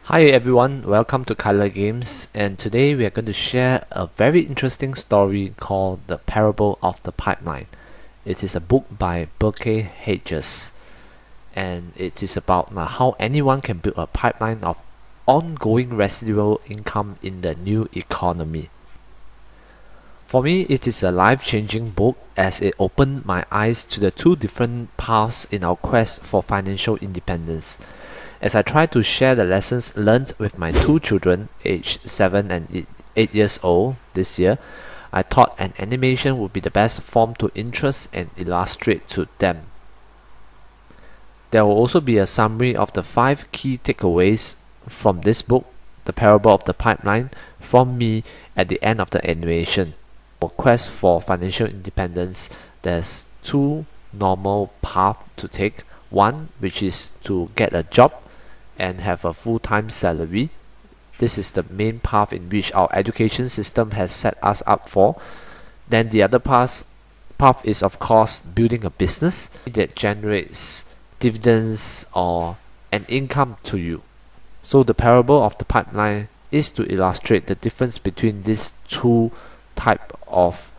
Hi everyone, welcome to Color Games, and today we are going to share a very interesting story called The Parable of the Pipeline. It is a book by Burke Hedges, and it is about how anyone can build a pipeline of ongoing residual income in the new economy. For me, it is a life-changing book as it opened my eyes to the two different paths in our quest for financial independence. As I try to share the lessons learned with my two children, aged 7 and 8 years old this year, I thought an animation would be the best form to interest and illustrate to them. There will also be a summary of the 5 key takeaways from this book, The Parable of the Pipeline, from me at the end of the animation. For quest for financial independence, there's two normal paths to take. One, which is to get a job and have a full-time salary. This is the main path in which our education system has set us up for. Then the other path is of course building a business that generates dividends or an income to you. So the parable of the pipeline is to illustrate the difference between these two type of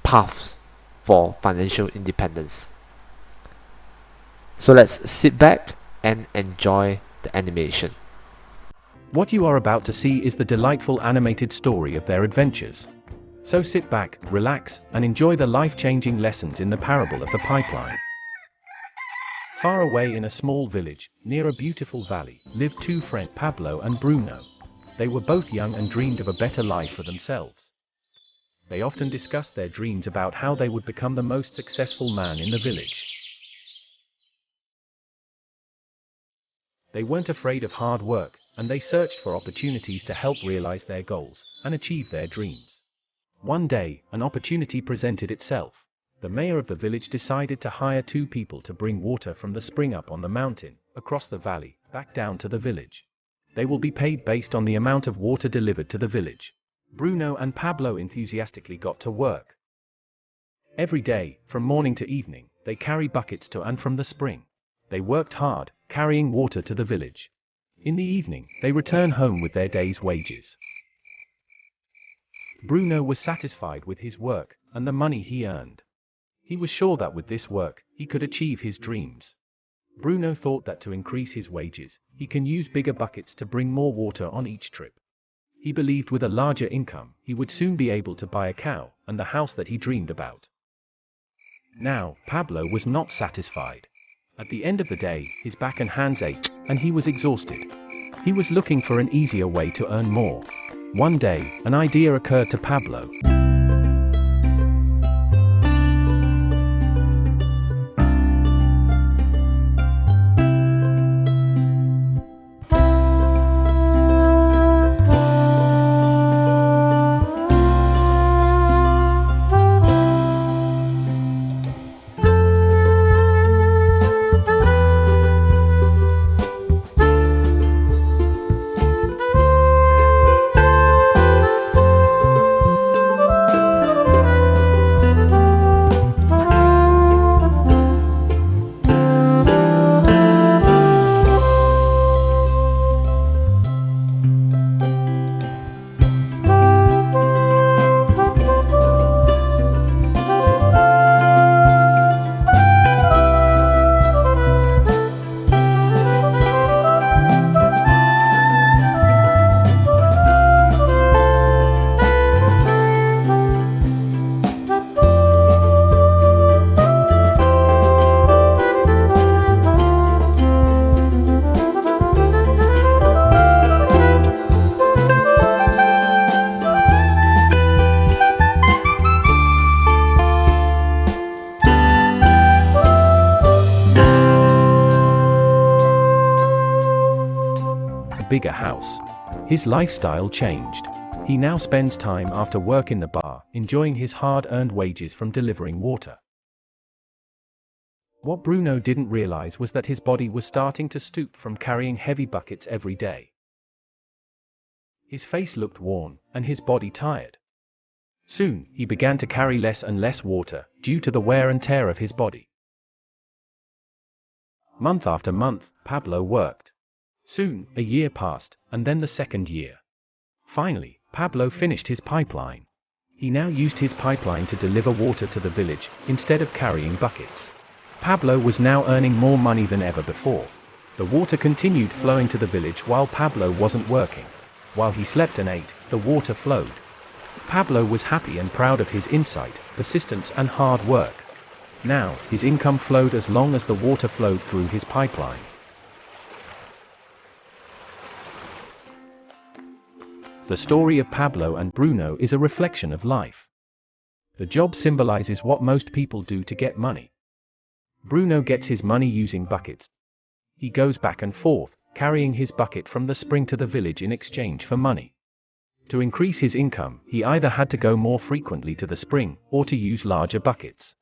paths for financial independence. So let's sit back and enjoy the animation. What you are about to see is the delightful animated story of their adventures. So sit back, relax, and enjoy the life-changing lessons in the parable of the pipeline. Far away in a small village, near a beautiful valley, lived two friends, Pablo and Bruno. They were both young and dreamed of a better life for themselves. They often discussed their dreams about how they would become the most successful man in the village. They weren't afraid of hard work, and they searched for opportunities to help realize their goals and achieve their dreams. One day, an opportunity presented itself. The mayor of the village decided to hire 2 people to bring water from the spring up on the mountain, across the valley, back down to the village. They will be paid based on the amount of water delivered to the village. Bruno and Pablo enthusiastically got to work. Every day, from morning to evening, they carried buckets to and from the spring. They worked hard, carrying water to the village. In the evening, they returned home with their day's wages. Bruno was satisfied with his work and the money he earned. He was sure that with this work, he could achieve his dreams. Bruno thought that to increase his wages, he can use bigger buckets to bring more water on each trip. He believed with a larger income, he would soon be able to buy a cow and the house that he dreamed about. Now, Pablo was not satisfied. At the end of the day, his back and hands ached, and he was exhausted. He was looking for an easier way to earn more. One day, an idea occurred to Pablo. Bigger house. His lifestyle changed. He now spends time after work in the bar, enjoying his hard-earned wages from delivering water. What Bruno didn't realize was that his body was starting to stoop from carrying heavy buckets every day. His face looked worn, and his body tired. Soon, he began to carry less and less water, due to the wear and tear of his body. Month after month, Pablo worked. Soon, a year passed, and then the second year. Finally, Pablo finished his pipeline. He now used his pipeline to deliver water to the village, instead of carrying buckets. Pablo was now earning more money than ever before. The water continued flowing to the village while Pablo wasn't working. While he slept and ate, the water flowed. Pablo was happy and proud of his insight, persistence and hard work. Now, his income flowed as long as the water flowed through his pipeline. The story of Pablo and Bruno is a reflection of life. The job symbolizes what most people do to get money. Bruno gets his money using buckets. He goes back and forth, carrying his bucket from the spring to the village in exchange for money. To increase his income, he either had to go more frequently to the spring, or to use larger buckets.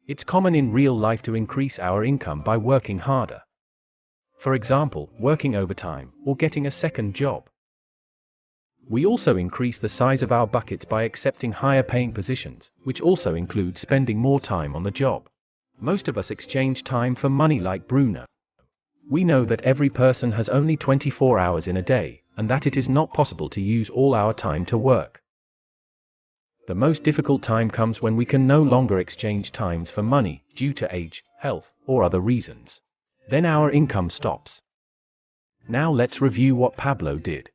It's common in real life to increase our income by working harder. For example, working overtime, or getting a second job. We also increase the size of our buckets by accepting higher paying positions, which also include spending more time on the job. Most of us exchange time for money like Bruno. We know that every person has only 24 hours in a day, and that it is not possible to use all our time to work. The most difficult time comes when we can no longer exchange times for money, due to age, health, or other reasons. Then our income stops. Now let's review what Pablo did.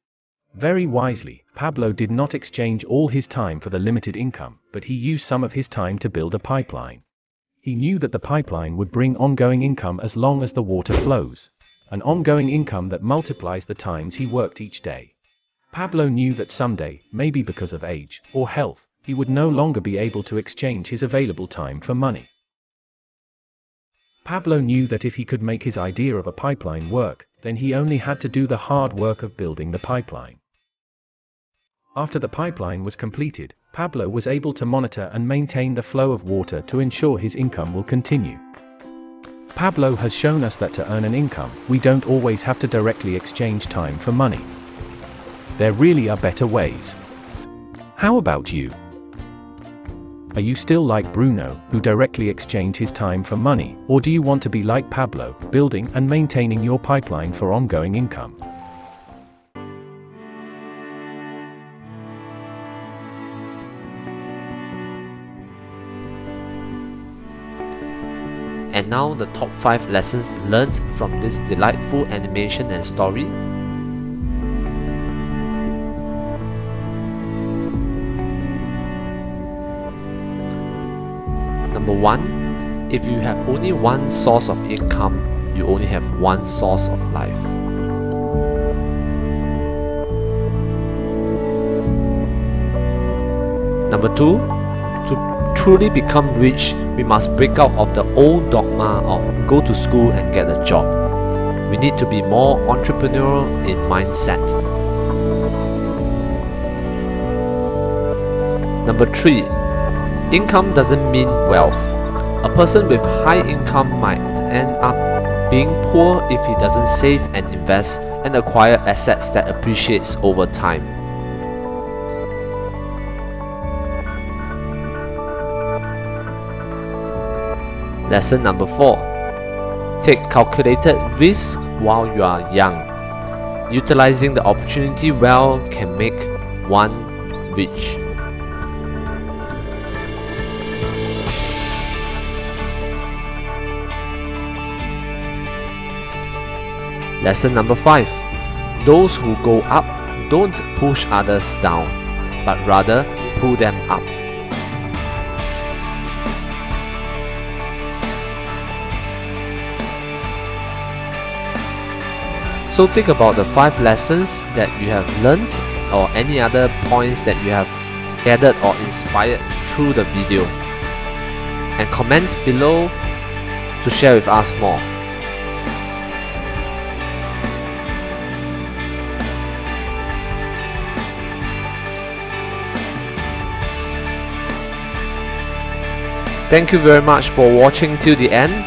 Very wisely, Pablo did not exchange all his time for the limited income, but he used some of his time to build a pipeline. He knew that the pipeline would bring ongoing income as long as the water flows. An ongoing income that multiplies the times he worked each day. Pablo knew that someday, maybe because of age or health, he would no longer be able to exchange his available time for money. Pablo knew that if he could make his idea of a pipeline work, then he only had to do the hard work of building the pipeline. After the pipeline was completed, Pablo was able to monitor and maintain the flow of water to ensure his income will continue. Pablo has shown us that to earn an income, we don't always have to directly exchange time for money. There really are better ways. How about you? Are you still like Bruno, who directly exchanged his time for money, or do you want to be like Pablo, building and maintaining your pipeline for ongoing income? And now the top 5 lessons learned from this delightful animation and story. Number 1, if you have only one source of income, you only have one source of life. Number 2, to truly become rich, we must break out of the old dogma of go to school and get a job. We need to be more entrepreneurial in mindset. Number 3, income doesn't mean wealth. A person with high income might end up being poor if he doesn't save and invest and acquire assets that appreciates over time. Lesson number 4. Take calculated risks while you are young. Utilizing the opportunity well can make one rich. Lesson number 5. Those who go up don't push others down, but rather pull them up. So think about the 5 lessons that you have learned, or any other points that you have gathered or inspired through the video, and comment below to share with us more. Thank you very much for watching till the end.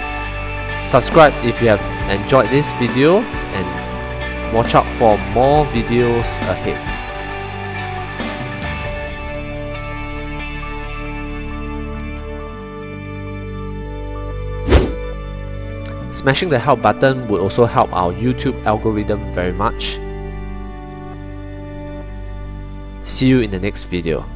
Subscribe if you have enjoyed this video, and watch out for more videos ahead. Smashing the help button would also help our YouTube algorithm very much. See you in the next video.